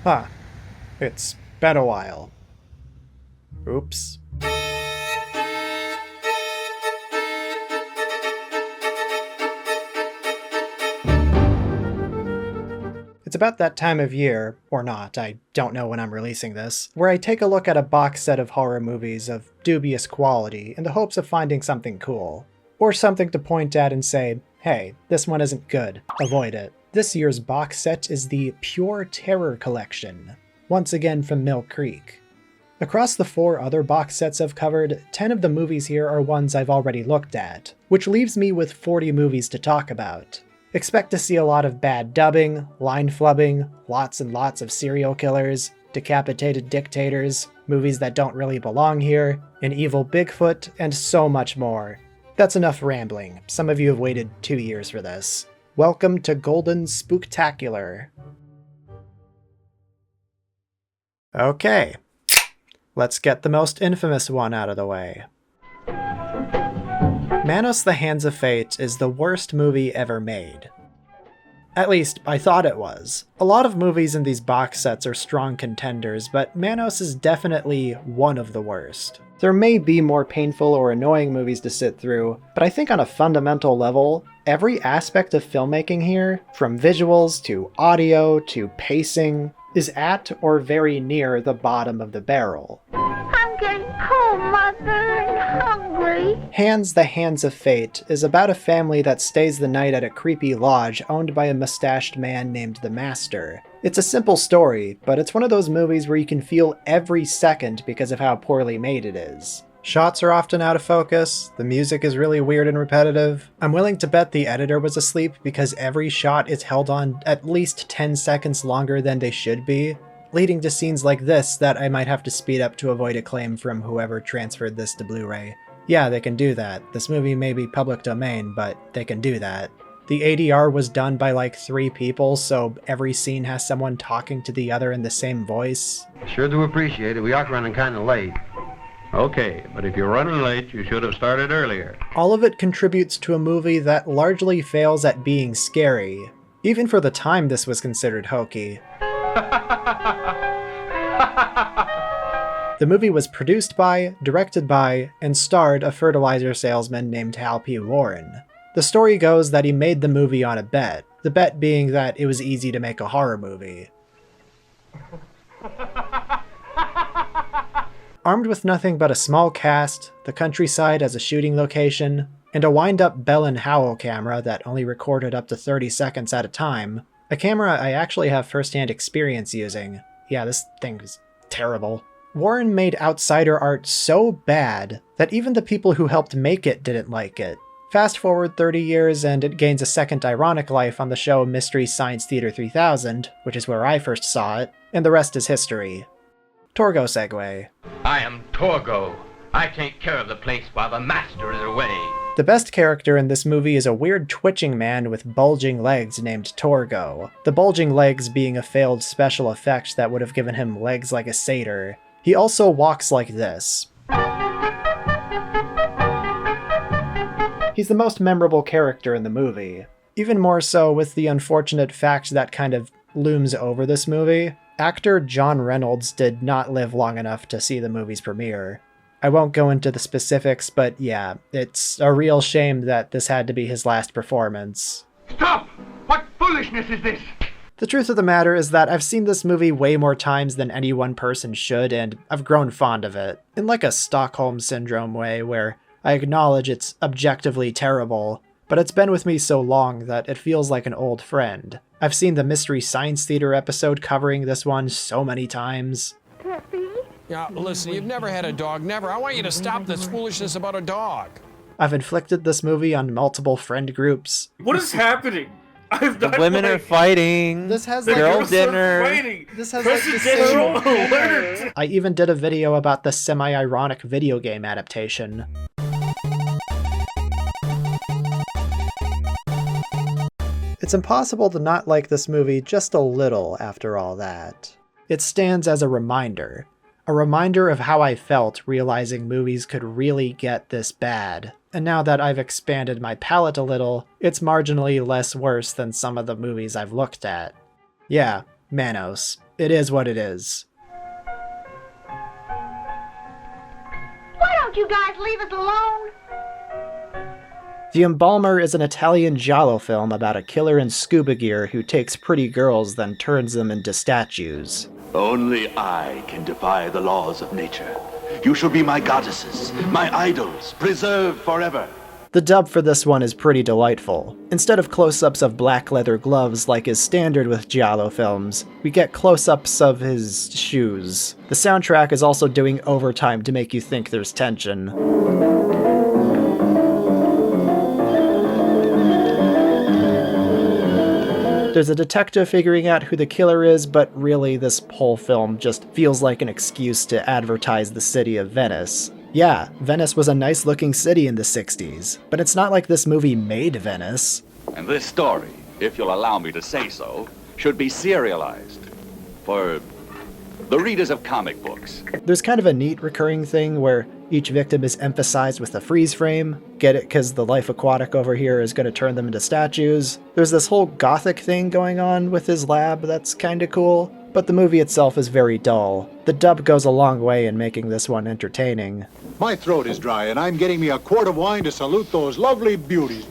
Huh. It's been a while. Oops. It's about that time of year, or not, I don't know when I'm releasing this, where I take a look at a box set of horror movies of dubious quality in the hopes of finding something cool. Or something to point at and say, hey, this one isn't good, avoid it. This year's box set is the Pure Terror Collection, once again from Mill Creek. Across the 4 other box sets I've covered, 10 of the movies here are ones I've already looked at, which leaves me with 40 movies to talk about. Expect to see a lot of bad dubbing, line flubbing, lots and lots of serial killers, decapitated dictators, movies that don't really belong here, an evil Bigfoot, and so much more. That's enough rambling. Some of you have waited 2 years for this. Welcome to Golden Spooktacular. Okay, let's get the most infamous one out of the way. Manos: The Hands of Fate is the worst movie ever made. At least, I thought it was. A lot of movies in these box sets are strong contenders, but Manos is definitely one of the worst. There may be more painful or annoying movies to sit through, but I think on a fundamental level, every aspect of filmmaking here, from visuals to audio to pacing, is at or very near the bottom of the barrel. I'm getting cold, Mother, and hungry. The Hands of Fate is about a family that stays the night at a creepy lodge owned by a mustached man named the Master. It's a simple story, but it's one of those movies where you can feel every second because of how poorly made it is. Shots are often out of focus, the music is really weird and repetitive. I'm willing to bet the editor was asleep because every shot is held on at least 10 seconds longer than they should be, leading to scenes like this that I might have to speed up to avoid a claim from whoever transferred this to Blu-ray. Yeah, they can do that. This movie may be public domain, but they can do that. The ADR was done by like 3 people, so every scene has someone talking to the other in the same voice. Sure do appreciate it. We are running kind of late. Okay, but if you're running late, you should have started earlier. All of it contributes to a movie that largely fails at being scary. Even for the time, this was considered hokey. The movie was produced by, directed by, and starred a fertilizer salesman named Hal P. Warren. The story goes that he made the movie on a bet, the bet being that it was easy to make a horror movie. Armed with nothing but a small cast, the countryside as a shooting location, and a wind-up Bell & Howell camera that only recorded up to 30 seconds at a time, a camera I actually have first-hand experience using. Yeah, this thing is terrible. Warren made outsider art so bad that even the people who helped make it didn't like it. Fast forward 30 years and it gains a second ironic life on the show Mystery Science Theater 3000, which is where I first saw it, and the rest is history. Torgo segue. I am Torgo. I take care of the place while the master is away. The best character in this movie is a weird twitching man with bulging legs named Torgo, the bulging legs being a failed special effect that would have given him legs like a satyr. He also walks like this. He's the most memorable character in the movie. Even more so with the unfortunate fact that kind of looms over this movie. Actor John Reynolds did not live long enough to see the movie's premiere. I won't go into the specifics, but yeah, it's a real shame that this had to be his last performance. Stop! What foolishness is this? The truth of the matter is that I've seen this movie way more times than any one person should, and I've grown fond of it. In like a Stockholm Syndrome way, where I acknowledge it's objectively terrible, but it's been with me so long that it feels like an old friend. I've seen the Mystery Science Theater episode covering this one so many times. Yeah, listen, you've never had a dog, never. I want you to stop this foolishness about a dog. I've inflicted this movie on multiple friend groups. What is happening? The women are fighting. This has like girl dinner. This has like the same alert. I even did a video about the semi-ironic video game adaptation. It's impossible to not like this movie just a little after all that. It stands as a reminder of how I felt realizing movies could really get this bad. And now that I've expanded my palette a little, it's marginally less worse than some of the movies I've looked at. Yeah, Manos. it is what it is. Why don't you guys leave us alone? The Embalmer is an Italian giallo film about a killer in scuba gear who takes pretty girls then turns them into statues. Only I can defy the laws of nature. You shall be my goddesses, my idols, preserved forever. The dub for this one is pretty delightful. Instead of close-ups of black leather gloves like is standard with giallo films, we get close-ups of his shoes. The soundtrack is also doing overtime to make you think there's tension. There's a detective figuring out who the killer is, but really this whole film just feels like an excuse to advertise the city of Venice. Yeah, Venice was a nice-looking city in the 60s, but it's not like this movie made Venice. And this story, if you'll allow me to say so, should be serialized for the readers of comic books. There's kind of a neat recurring thing where each victim is emphasized with a freeze frame. Get it? Because the life aquatic over here is going to turn them into statues. There's this whole gothic thing going on with his lab that's kind of cool, but the movie itself is very dull. The dub goes a long way in making this one entertaining. My throat is dry, and I'm getting me a quart of wine to salute those lovely beauties.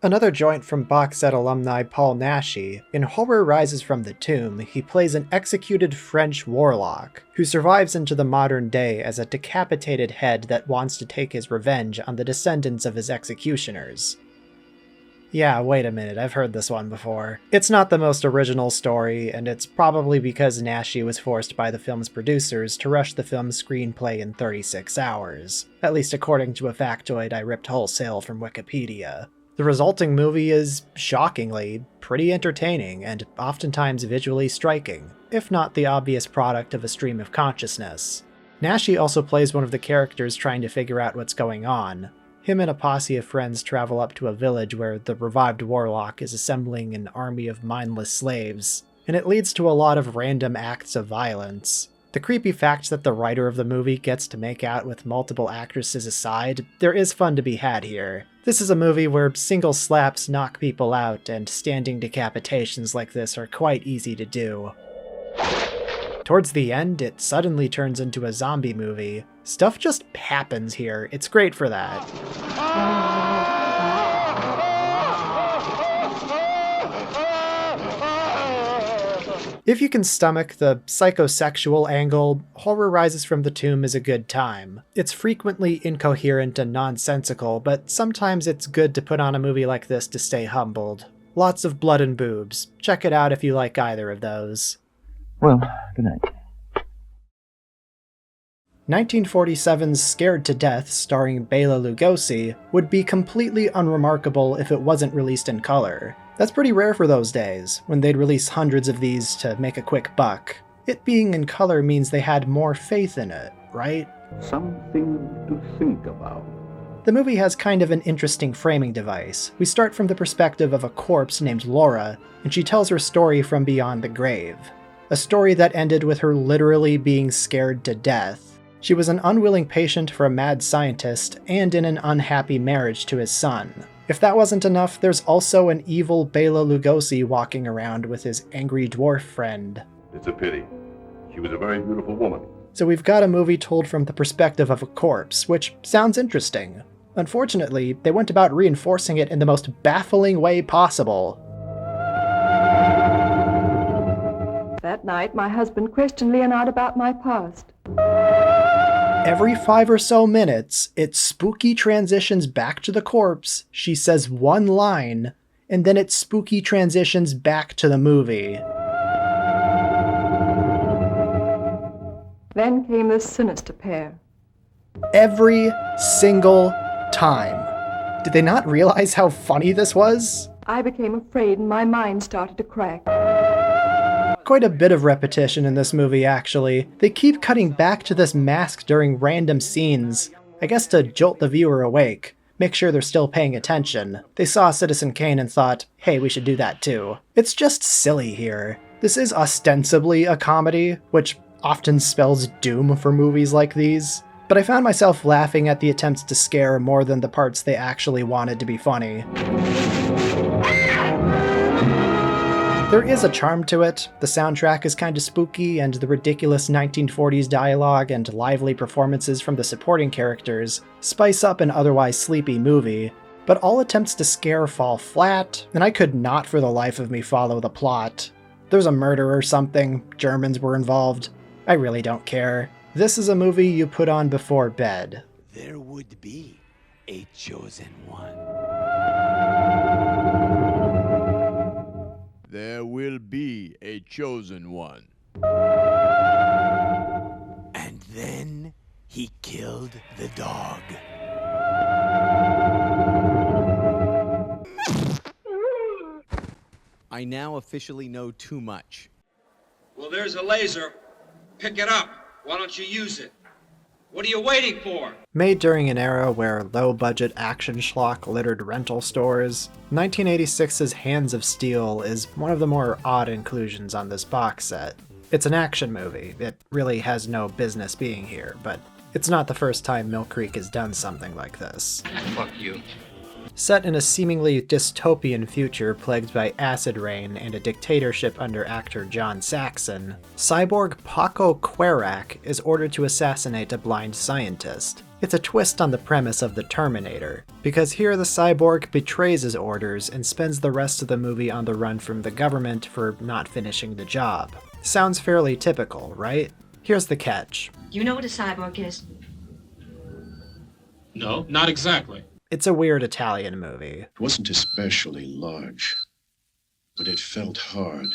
Another joint from box set alumni Paul Naschy, in Horror Rises from the Tomb, he plays an executed French warlock, who survives into the modern day as a decapitated head that wants to take his revenge on the descendants of his executioners. Yeah, wait a minute, I've heard this one before. It's not the most original story, and it's probably because Naschy was forced by the film's producers to rush the film's screenplay in 36 hours, at least according to a factoid I ripped wholesale from Wikipedia. The resulting movie is, shockingly, pretty entertaining and oftentimes visually striking, if not the obvious product of a stream of consciousness. Naschy also plays one of the characters trying to figure out what's going on. Him and a posse of friends travel up to a village where the revived warlock is assembling an army of mindless slaves, and it leads to a lot of random acts of violence. The creepy fact that the writer of the movie gets to make out with multiple actresses aside, there is fun to be had here. This is a movie where single slaps knock people out, and standing decapitations like this are quite easy to do. Towards the end, it suddenly turns into a zombie movie. Stuff just happens here. It's great for that. If you can stomach the psychosexual angle, Horror Rises from the Tomb is a good time. It's frequently incoherent and nonsensical, but sometimes it's good to put on a movie like this to stay humbled. Lots of blood and boobs. Check it out if you like either of those. Well, good night. 1947's Scared to Death, starring Bela Lugosi, would be completely unremarkable if it wasn't released in color. That's pretty rare for those days, when they'd release hundreds of these to make a quick buck. It being in color means they had more faith in it, right? Something to think about. The movie has kind of an interesting framing device. We start from the perspective of a corpse named Laura, and she tells her story from beyond the grave. A story that ended with her literally being scared to death. She was an unwilling patient for a mad scientist, and in an unhappy marriage to his son. If that wasn't enough, there's also an evil Bela Lugosi walking around with his angry dwarf friend. It's a pity. She was a very beautiful woman. So we've got a movie told from the perspective of a corpse, which sounds interesting. Unfortunately, they went about reinforcing it in the most baffling way possible. That night, my husband questioned Leonard about my past. Every 5 or so minutes, it spooky transitions back to the corpse, she says one line, and then it spooky transitions back to the movie. Then came this sinister pair. Every single time. Did they not realize how funny this was? I became afraid and my mind started to crack. Quite a bit of repetition in this movie, actually. They keep cutting back to this mask during random scenes, I guess to jolt the viewer awake, make sure they're still paying attention. They saw Citizen Kane and thought, hey, we should do that too. It's just silly here. This is ostensibly a comedy, which often spells doom for movies like these, but I found myself laughing at the attempts to scare more than the parts they actually wanted to be funny. There is a charm to it. The soundtrack is kinda spooky, and the ridiculous 1940s dialogue and lively performances from the supporting characters spice up an otherwise sleepy movie, but all attempts to scare fall flat, and I could not for the life of me follow the plot. There's a murder or something, Germans were involved. I really don't care. This is a movie you put on before bed. There would be a chosen one. There will be a chosen one. And then he killed the dog. I now officially know too much. Well, there's a laser. Pick it up. Why don't you use it? What are you waiting for? Made during an era where low-budget action schlock littered rental stores, 1986's Hands of Steel is one of the more odd inclusions on this box set. It's an action movie. It really has no business being here, but it's not the first time Mill Creek has done something like this. Fuck you. Set in a seemingly dystopian future plagued by acid rain and a dictatorship under actor John Saxon, cyborg Paco Querac is ordered to assassinate a blind scientist. It's a twist on the premise of The Terminator, because here the cyborg betrays his orders and spends the rest of the movie on the run from the government for not finishing the job. Sounds fairly typical, right? Here's the catch. You know what a cyborg is? No, not exactly. It's a weird Italian movie. It wasn't especially large, but it felt hard.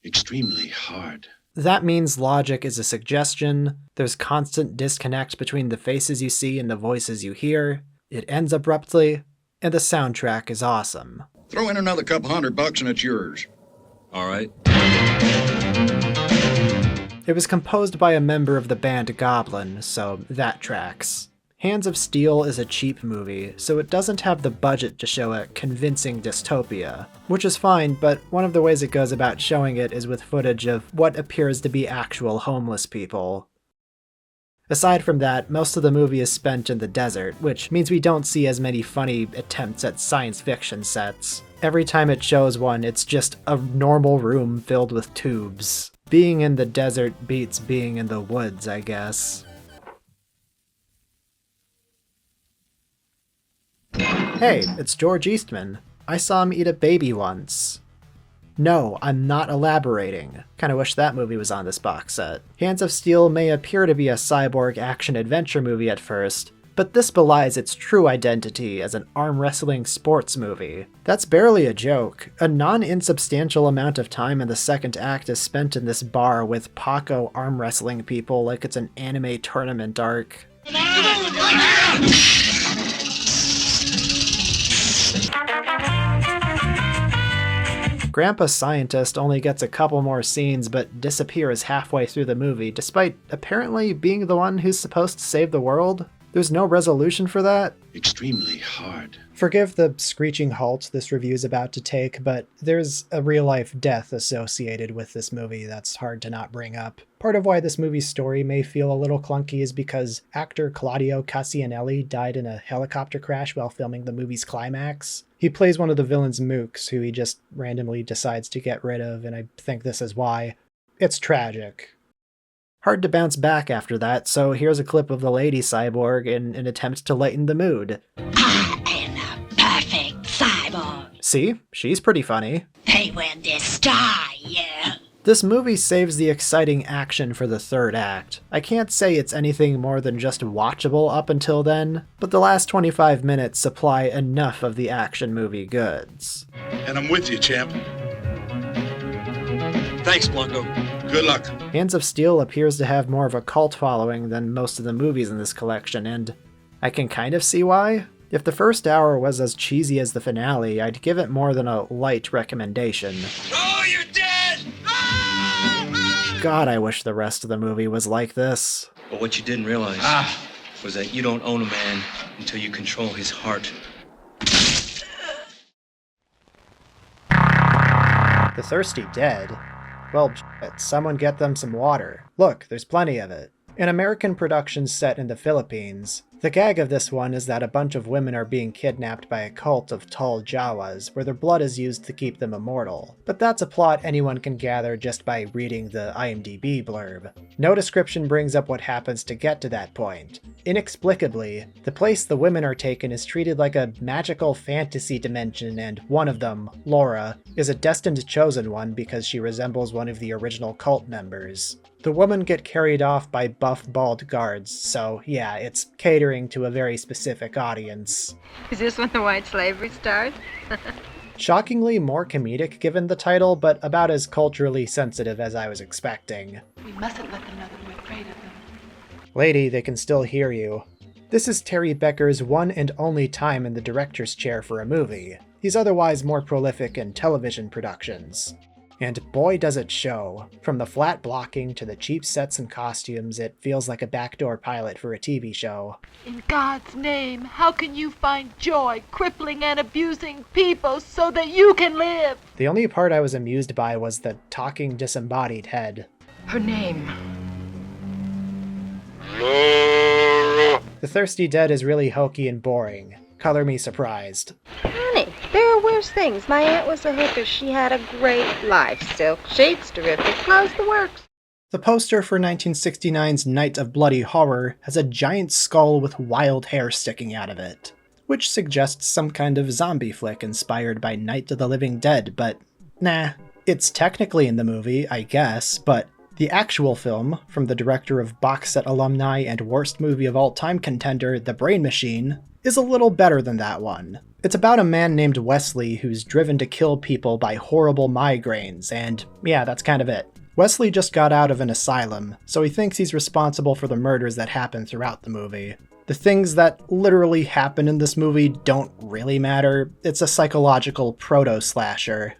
Extremely hard. That means logic is a suggestion, there's constant disconnect between the faces you see and the voices you hear, it ends abruptly, and the soundtrack is awesome. Throw in another couple $100 and it's yours. All right. It was composed by a member of the band Goblin, so that tracks. Hands of Steel is a cheap movie, so it doesn't have the budget to show a convincing dystopia, which is fine, but one of the ways it goes about showing it is with footage of what appears to be actual homeless people. Aside from that, most of the movie is spent in the desert, which means we don't see as many funny attempts at science fiction sets. Every time it shows one, it's just a normal room filled with tubes. Being in the desert beats being in the woods, I guess. Hey, it's George Eastman. I saw him eat a baby once. No, I'm not elaborating. Kinda wish that movie was on this box set. Hands of Steel may appear to be a cyborg action-adventure movie at first, but this belies its true identity as an arm-wrestling sports movie. That's barely a joke. A non-insubstantial amount of time in the second act is spent in this bar with Paco arm-wrestling people like it's an anime tournament arc. Grandpa Scientist only gets a couple more scenes but disappears halfway through the movie, despite apparently being the one who's supposed to save the world. There's no resolution for that. Extremely hard. Forgive the screeching halt this review's about to take, but there's a real-life death associated with this movie that's hard to not bring up. Part of why this movie's story may feel a little clunky is because actor Claudio Cassianelli died in a helicopter crash while filming the movie's climax. He plays one of the villain's mooks, who he just randomly decides to get rid of, and I think this is why. It's tragic. Hard to bounce back after that, so here's a clip of the lady cyborg in an attempt to lighten the mood. I am a perfect cyborg. See? She's pretty funny. They will destroy you. This movie saves the exciting action for the third act. I can't say it's anything more than just watchable up until then, but the last 25 minutes supply enough of the action movie goods. And I'm with you, champ. Thanks, Blanco. Good luck. Hands of Steel appears to have more of a cult following than most of the movies in this collection, and I can kind of see why. If the first hour was as cheesy as the finale, I'd give it more than a light recommendation. Oh, you're dead! God, I wish the rest of the movie was like this. But what you didn't realize was that you don't own a man until you control his heart. The thirsty dead? Well, shit, someone get them some water. Look, there's plenty of it. An American production set in the Philippines, The gag of this one is that a bunch of women are being kidnapped by a cult of tall Jawas, where their blood is used to keep them immortal. But that's a plot anyone can gather just by reading the IMDb blurb. No description brings up what happens to get to that point. Inexplicably, the place the women are taken is treated like a magical fantasy dimension, and one of them, Laura, is a destined chosen one because she resembles one of the original cult members. The women get carried off by buff, bald guards, so yeah, it's catering to a very specific audience. Is this when the white slavery starts? Shockingly more comedic given the title, but about as culturally sensitive as I was expecting. We mustn't let them know that we're afraid of them. Lady, they can still hear you. This is Terry Becker's one and only time in the director's chair for a movie. He's otherwise more prolific in television productions. And boy does it show. From the flat blocking to the cheap sets and costumes, it feels like a backdoor pilot for a TV show. In God's name, how can you find joy crippling and abusing people so that you can live? The only part I was amused by was the talking disembodied head. Her name. The Thirsty Dead is really hokey and boring. Color me surprised. Honey, there are worse things. My aunt was a hooker. She had a great life. Silk sheets, terrific clothes, the works. The poster for 1969's Night of Bloody Horror has a giant skull with wild hair sticking out of it, which suggests some kind of zombie flick inspired by Night of the Living Dead, but nah. It's technically in the movie, I guess, but the actual film, from the director of Box Set Alumni and worst movie of all time contender The Brain Machine, is a little better than that one. It's about a man named Wesley who's driven to kill people by horrible migraines, and yeah, that's kind of it. Wesley just got out of an asylum, so he thinks he's responsible for the murders that happen throughout the movie. The things that literally happen in this movie don't really matter. It's a psychological proto-slasher.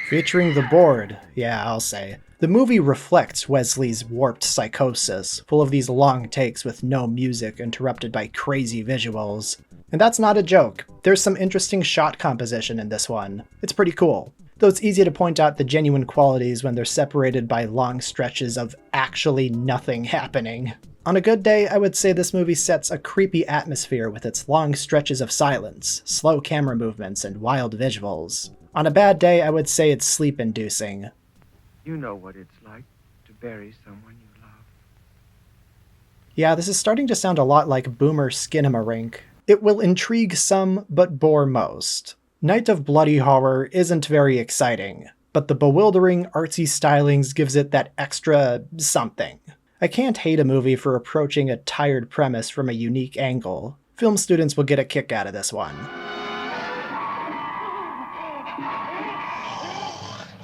Featuring The Board, yeah, I'll say. The movie reflects Wesley's warped psychosis, full of these long takes with no music interrupted by crazy visuals. And that's not a joke. There's some interesting shot composition in this one. It's pretty cool. Though it's easy to point out the genuine qualities when they're separated by long stretches of actually nothing happening. On a good day, I would say this movie sets a creepy atmosphere with its long stretches of silence, slow camera movements, and wild visuals. On a bad day, I would say it's sleep-inducing. You know what it's like to bury someone you love. Yeah, this is starting to sound a lot like Boomer Skinamarink. It will intrigue some, but bore most. Night of Bloody Horror isn't very exciting, but the bewildering, artsy stylings gives it that extra something. I can't hate a movie for approaching a tired premise from a unique angle. Film students will get a kick out of this one.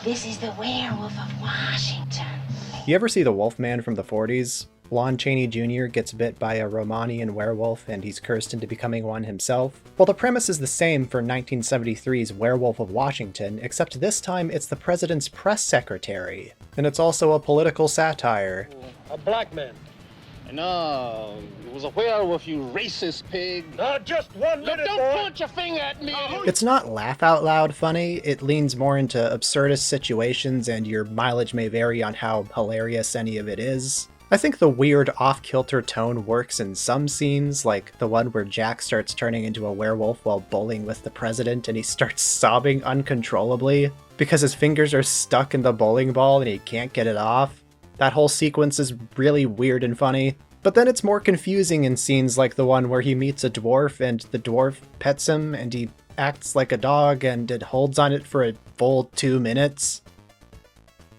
This is the Werewolf of Washington. You ever see The Wolfman from the 40s? Lon Chaney Jr. gets bit by a Romanian werewolf and he's cursed into becoming one himself. Well, the premise is the same for 1973's Werewolf of Washington, except this time it's the president's press secretary. And it's also a political satire. A black man. No, it was a werewolf, you racist pig. Just 1 minute, don't boy. point your finger at me. It's not laugh-out-loud funny, it leans more into absurdist situations, and your mileage may vary on how hilarious any of it is. I think the weird off-kilter tone works in some scenes, like the one where Jack starts turning into a werewolf while bowling with the president and he starts sobbing uncontrollably because his fingers are stuck in the bowling ball and he can't get it off. That whole sequence is really weird and funny. But then it's more confusing in scenes like the one where he meets a dwarf and the dwarf pets him and he acts like a dog and it holds on it for a full 2 minutes.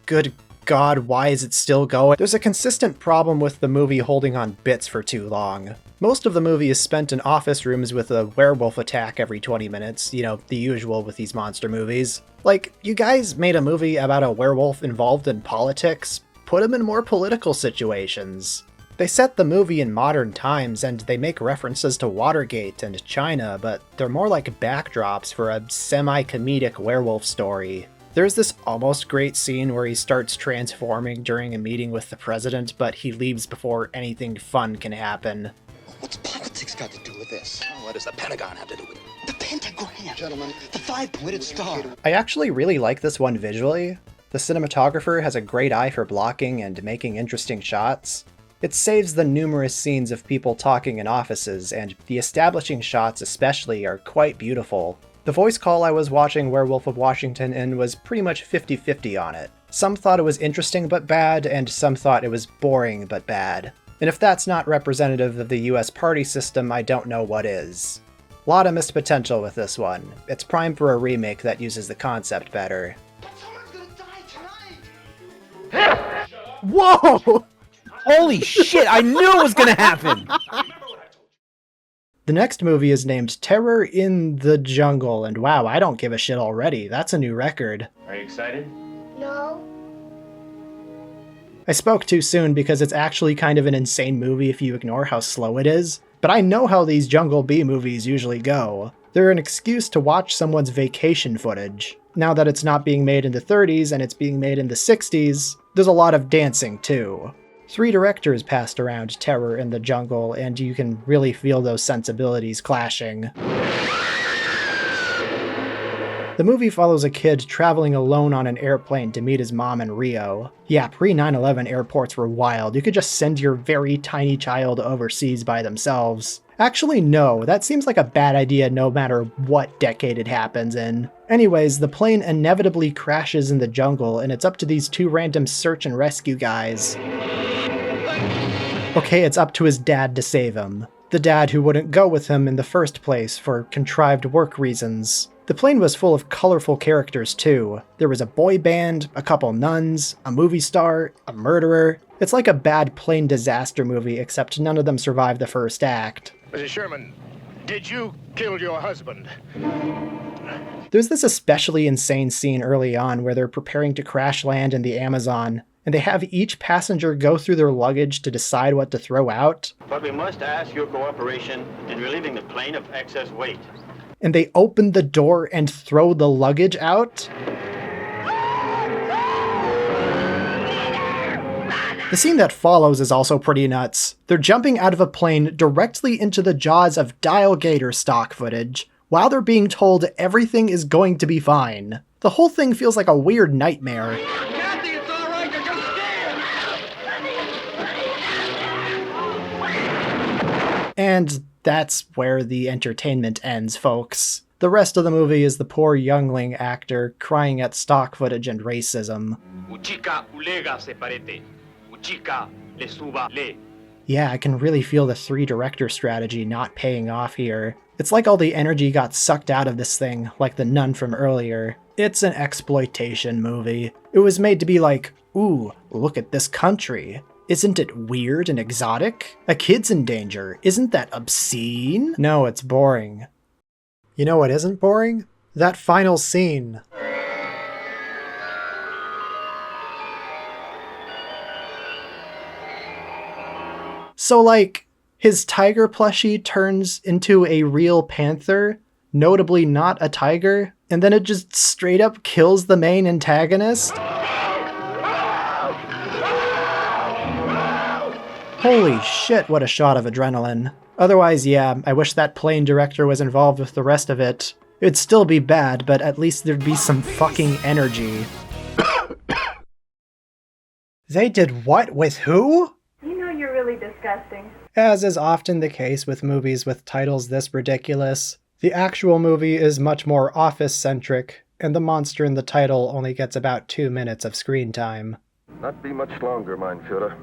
Good God, why is it still going? There's a consistent problem with the movie holding on bits for too long. Most of the movie is spent in office rooms with a werewolf attack every 20 minutes, you know, the usual with these monster movies. Like, you guys made a movie about a werewolf involved in politics? Put him in more political situations. They set the movie in modern times and they make references to Watergate and China, but they're more like backdrops for a semi-comedic werewolf story. There's this almost great scene where he starts transforming during a meeting with the president, but he leaves before anything fun can happen. What's politics got to do with this? What does the Pentagon have to do with it? The Pentagram! Gentlemen, the 5-pointed star! I actually really like this one visually. The The cinematographer has a great eye for blocking and making interesting shots. It saves the numerous scenes of people talking in offices, and the establishing shots especially are quite beautiful. The voice call I was watching Werewolf of Washington in was pretty much 50-50 on it. Some thought it was interesting but bad, and some thought it was boring but bad. And if that's not representative of the US party system, I don't know what is. Lot of missed potential with this one. It's primed for a remake that uses the concept better. Whoa! Holy shit, I knew it was gonna happen! The next movie is named Terror in the Jungle, and wow, I don't give a shit already. That's a new record. Are you excited? No. I spoke too soon because it's actually kind of an insane movie if you ignore how slow it is, but I know how these Jungle B movies usually go. They're an excuse to watch someone's vacation footage. Now that it's not being made in the 30s and it's being made in the 60s, there's a lot of dancing too. 3 directors passed around Terror in the Jungle, and you can really feel those sensibilities clashing. The movie follows a kid traveling alone on an airplane to meet his mom in Rio. Yeah, pre-9/11 airports were wild. You could just send your very tiny child overseas by themselves. Actually, no, that seems like a bad idea no matter what decade it happens in. Anyways, the plane inevitably crashes in the jungle, and it's up to these 2 random search and rescue guys. Okay, it's up to his dad to save him. The dad who wouldn't go with him in the first place for contrived work reasons. The plane was full of colorful characters too. There was a boy band, a couple nuns, a movie star, a murderer. It's like a bad plane disaster movie, except none of them survived the first act. Mrs. Sherman, did you kill your husband? There's this especially insane scene early on where they're preparing to crash land in the Amazon, and they have each passenger go through their luggage to decide what to throw out. But we must ask your cooperation in relieving the plane of excess weight. And they open the door and throw the luggage out? The scene that follows is also pretty nuts. They're jumping out of a plane directly into the jaws of Dial-Gator stock footage, while they're being told everything is going to be fine. The whole thing feels like a weird nightmare. Kathy, it's all right, you're just scared! And that's where the entertainment ends, folks. The rest of the movie is the poor youngling actor crying at stock footage and racism. Yeah, I can really feel the 3-director strategy not paying off here. It's like all the energy got sucked out of this thing, like the nun from earlier. It's an exploitation movie. It was made to be like, ooh, look at this country. Isn't it weird and exotic? A kid's in danger. Isn't that obscene? No, it's boring. You know what isn't boring? That final scene. So like, his tiger plushie turns into a real panther, notably not a tiger, and then it just straight up kills the main antagonist? Holy shit, what a shot of adrenaline. Otherwise, yeah, I wish that plane director was involved with the rest of it. It'd still be bad, but at least there'd be some fucking energy. They did what with who? You know you're really disgusting. As is often the case with movies with titles this ridiculous, the actual movie is much more office-centric, and the monster in the title only gets about 2 minutes of screen time. Not be much longer, mein Führer.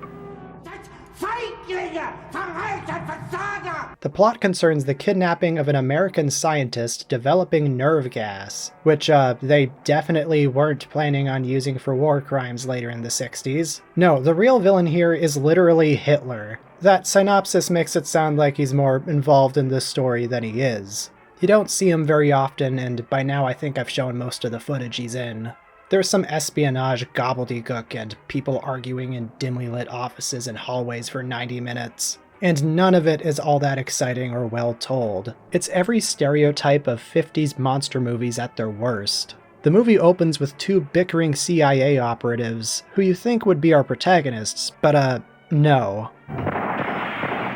The plot concerns the kidnapping of an American scientist developing nerve gas, which they definitely weren't planning on using for war crimes later in the 60s. No, the real villain here is literally Hitler. That synopsis makes it sound like he's more involved in this story than he is. You don't see him very often, and by now I think I've shown most of the footage he's in. There's some espionage gobbledygook and people arguing in dimly lit offices and hallways for 90 minutes. And none of it is all that exciting or well told. It's every stereotype of 50s monster movies at their worst. The movie opens with 2 bickering CIA operatives, who you think would be our protagonists, but no.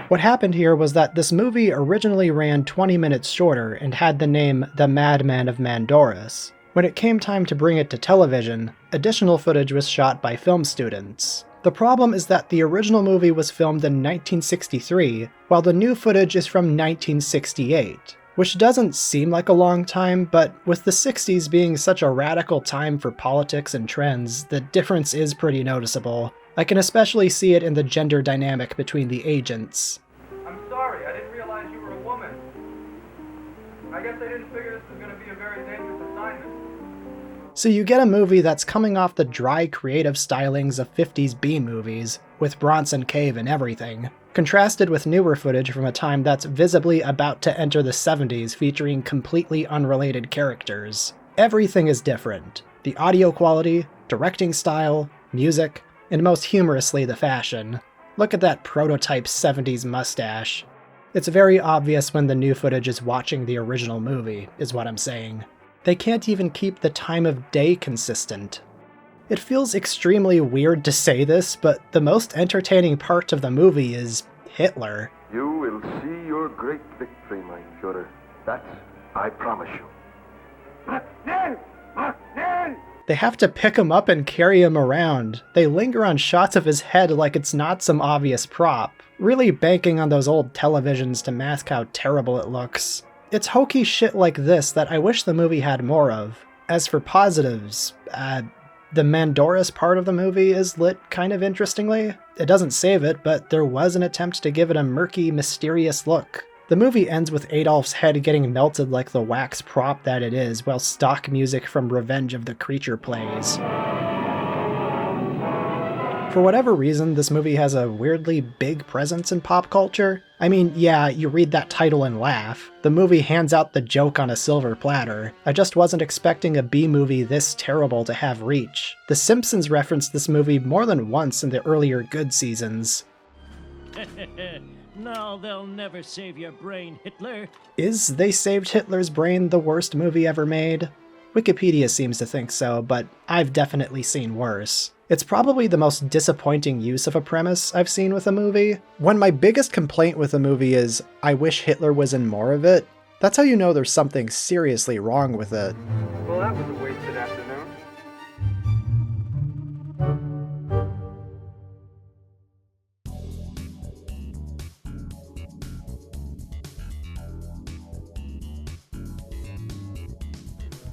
What happened here was that this movie originally ran 20 minutes shorter and had the name The Madman of Mandoras. When it came time to bring it to television, additional footage was shot by film students. The problem is that the original movie was filmed in 1963, while the new footage is from 1968. Which doesn't seem like a long time, but with the 60s being such a radical time for politics and trends, the difference is pretty noticeable. I can especially see it in the gender dynamic between the agents. I'm sorry, I didn't realize you were a woman. I guess I didn't figure this was going to be a very dangerous assignment. So you get a movie that's coming off the dry creative stylings of 50s B-movies, with Bronson Cave and everything, contrasted with newer footage from a time that's visibly about to enter the 70s featuring completely unrelated characters. Everything is different. The audio quality, directing style, music, and most humorously the fashion. Look at that prototype 70s mustache. It's very obvious when the new footage is watching the original movie, is what I'm saying. They can't even keep the time of day consistent. It feels extremely weird to say this, but the most entertaining part of the movie is Hitler. You will see your great victory, mein Führer. That I promise you. They have to pick him up and carry him around. They linger on shots of his head like it's not some obvious prop, really banking on those old televisions to mask how terrible it looks. It's hokey shit like this that I wish the movie had more of. As for positives, the Mandoris part of the movie is lit kind of interestingly. It doesn't save it, but there was an attempt to give it a murky, mysterious look. The movie ends with Adolf's head getting melted like the wax prop that it is, while stock music from Revenge of the Creature plays. For whatever reason, this movie has a weirdly big presence in pop culture. I mean, yeah, you read that title and laugh. The movie hands out the joke on a silver platter. I just wasn't expecting a B-movie this terrible to have reach. The Simpsons referenced this movie more than once in the earlier good seasons. No, they'll never save your brain, Hitler. Is They Saved Hitler's Brain the worst movie ever made? Wikipedia seems to think so, but I've definitely seen worse. It's probably the most disappointing use of a premise I've seen with a movie. When my biggest complaint with a movie is, I wish Hitler was in more of it, that's how you know there's something seriously wrong with it. Well, that was a wasted afternoon.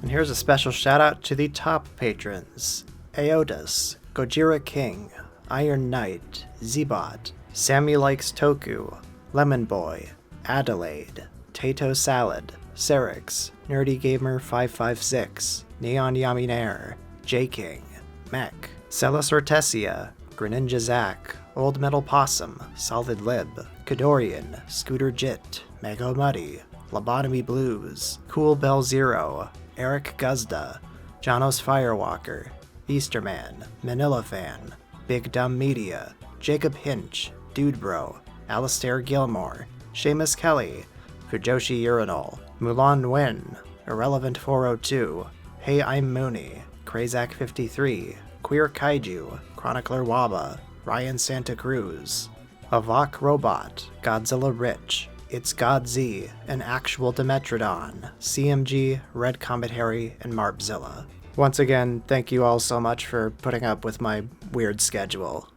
And here's a special shout out to the top patrons: Aotus, Gojira King, Iron Knight, Zebot, Sammy Likes Toku, Lemon Boy, Adelaide, Tato Salad, Serix, Nerdy Gamer 556, Neon Yaminair, J King, Mech, Celis Ortesia, Greninja Zack, Old Metal Possum, Solid Lib, Kadorian, Scooter Jit, Mego Muddy, Lobotomy Blues, Cool Bell Zero, Eric Guzda, Janos Firewalker, Easterman, Manila Fan, Big Dumb Media, Jacob Hinch, Dude Bro, Alistair Gilmore, Seamus Kelly, Fujoshi Urinal, Mulan Nguyen, Irrelevant 402, Hey I'm Mooney, Krazak53, Queer Kaiju, Chronicler Waba, Ryan Santa Cruz, Avok Robot, Godzilla Rich, It's God Z, An Actual Dimetrodon, CMG, Red Comet Harry, and Marpzilla. Once again, thank you all so much for putting up with my weird schedule.